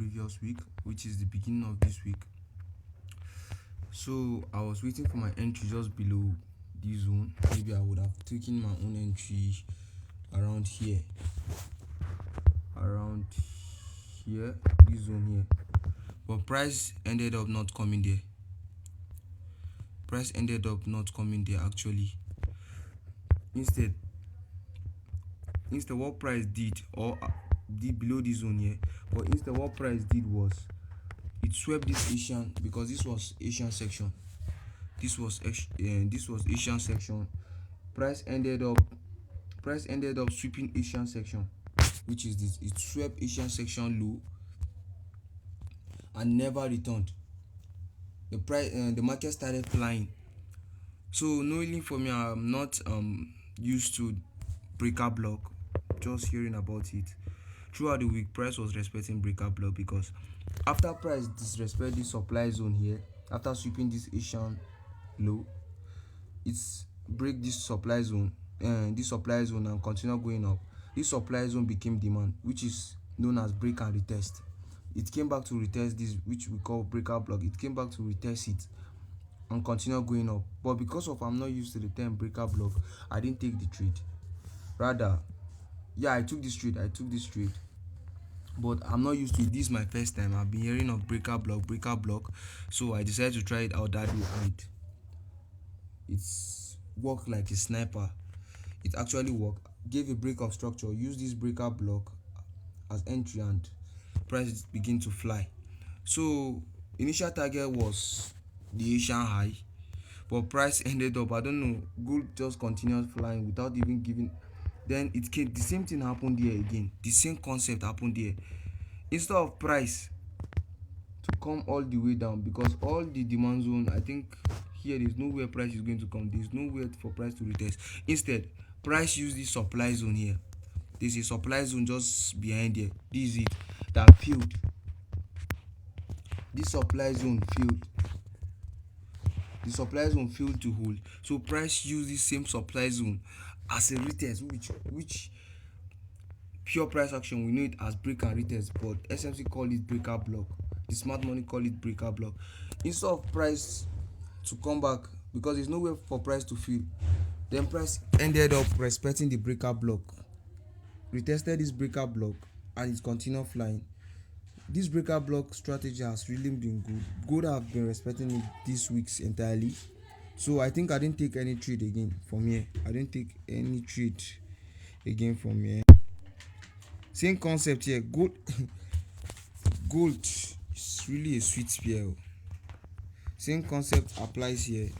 previous week, which is the beginning of this week. So I was waiting for my entry just below this zone. Maybe I would have taken my own entry around here, around here, this zone here. But price ended up not coming there. Price ended up not coming there actually. Instead, what price did, or did below this zone here, but instead what price did was it swept this Asian, because this was Asian section. This was Asian section. Price ended up sweeping Asian section, which is this. It swept Asian section low and never returned. The market started flying. So knowingly for me, I'm not used to breaker block. Just hearing about it throughout the week, price was respecting breaker block, because after price disrespect this supply zone here, after sweeping this Asian low, it's break this supply zone and continue going up. This supply zone became demand, which is known as break and retest. It came back to retest this, which we call breaker block. It came back to retest it and continue going up. But because of I'm not used to the term breaker block, I didn't take the trade. Rather, I took this trade. But I'm not used to it. This is my first time. I've been hearing of breaker block. So I decided to try it out that way, and it's worked like a sniper. It actually worked. Gave a break of structure, used this breaker block as entry, and price begin to fly. So initial target was the Asian high, but price ended up, I don't know, gold just continued flying without even giving. Then it came, the same thing happened there again. The same concept happened there. Instead of price to come all the way down, because all the demand zone, I think here there's nowhere price is going to come. There's nowhere for price to retest. Instead, price use this supply zone here. There's a supply zone just behind there. This is it that failed. This supply zone failed. The supply zone failed to hold. So price use this same supply zone as a retest, which pure price action we know it as break and retest, but SMC call it breaker block. The smart money call it breaker block. Instead of price to come back, because there's nowhere for price to fill, then price ended up respecting the breaker block, retested this breaker block, and it continued flying. This breaker block strategy has really been good. Gold have been respecting it this week's entirely. So I think I didn't take any trade again from here. Same concept here. Gold is really a sweet spear. Same concept applies here.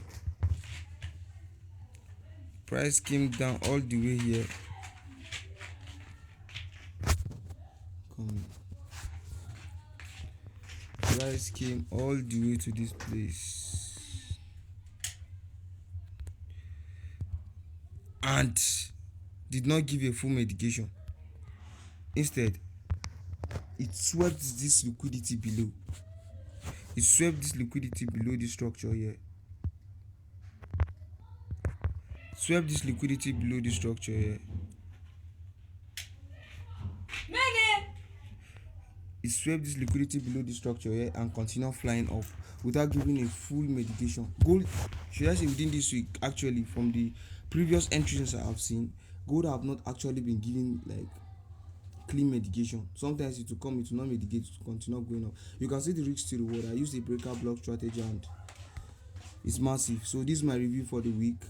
Price came down all the way here. Price came all the way to this place and did not give a full medication. Instead, it swept this liquidity below. This structure here. It swept this liquidity below the structure here and continue flying off without giving a full medication. Gold, should I say, within this week, actually, from the previous entries I have seen, gold have not actually been giving like clean medication. Sometimes it will come, it will not medicate, it will continue going up. You can see the risk to reward. I used a breaker block strategy and it's massive. So this is my review for the week,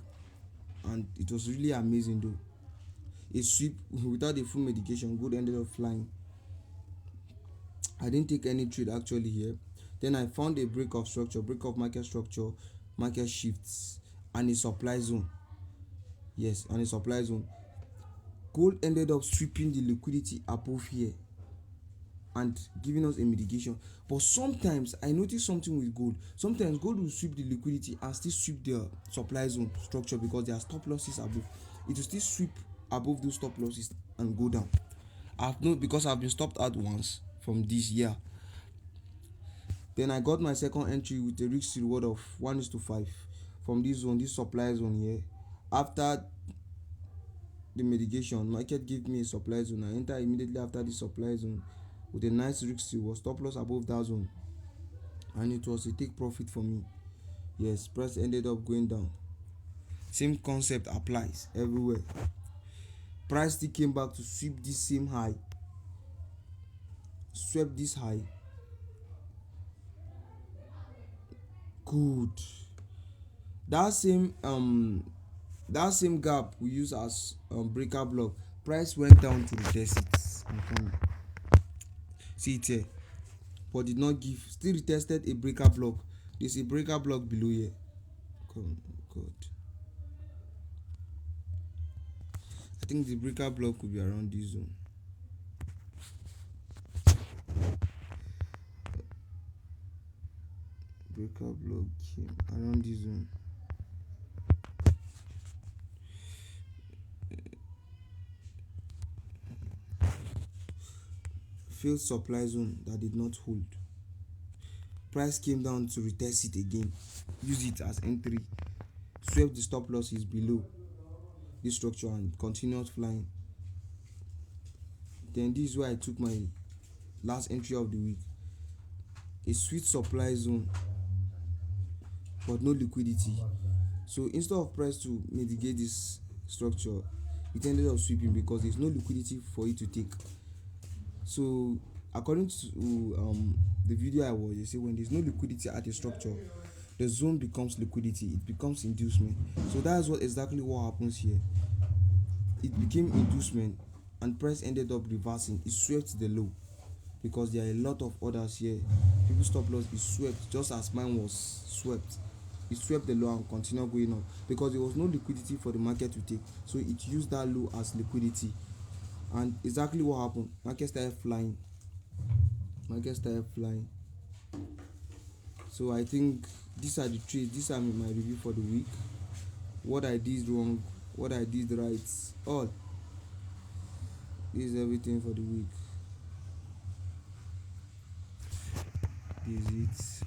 and it was really amazing though. A sweep without a full medication, gold ended up flying. I didn't take any trade actually here. Then I found a break of market structure, market shifts, and a supply zone. Yes, and a supply zone. Gold ended up sweeping the liquidity above here and giving us a mitigation. But sometimes I notice something with gold. Sometimes gold will sweep the liquidity and still sweep the supply zone structure, because there are stop losses above. It will still sweep above those stop losses and go down. I've known, because I've been stopped out once from this year. Then I got my second entry with a risk reward of 1:5 from this zone, this supply zone here. After the mitigation, market gave me a supply zone. I enter immediately after the supply zone. with a nice risk reward, stop loss above that zone, and it was a take profit for me. Yes, price ended up going down. Same concept applies everywhere. Price still came back to sweep this same high, swept this high. Good. That same gap we use as breaker block, price went down to retest it. I'm coming. See it here, but did not give. Still retested a breaker block. There's a breaker block below here. Come, God. I think the breaker block could be around this zone. Breaker block came around this zone. Failed supply zone that did not hold. Price came down to retest it again. Use it as entry. Swept the stop losses below this structure and continued flying. Then this is where I took my last entry of the week. A sweet supply zone, but no liquidity. So instead of price to mitigate this structure, it ended up sweeping because there's no liquidity for it to take. So according to the video I watched, they say when there's no liquidity at a structure, the zone becomes liquidity, it becomes inducement. So that's what exactly what happens here. It became inducement and price ended up reversing. It swept the low because there are a lot of orders here. People stop loss is swept just as mine was swept. It swept the low and continued going up because there was no liquidity for the market to take. So it used that low as liquidity. And exactly what happened, market started flying. So I think these are the trades. These are my review for the week. What I did wrong, what I did right, all. This is everything for the week. This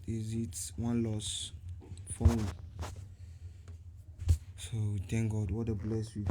is it. One loss for me. So thank God, what a blessed week.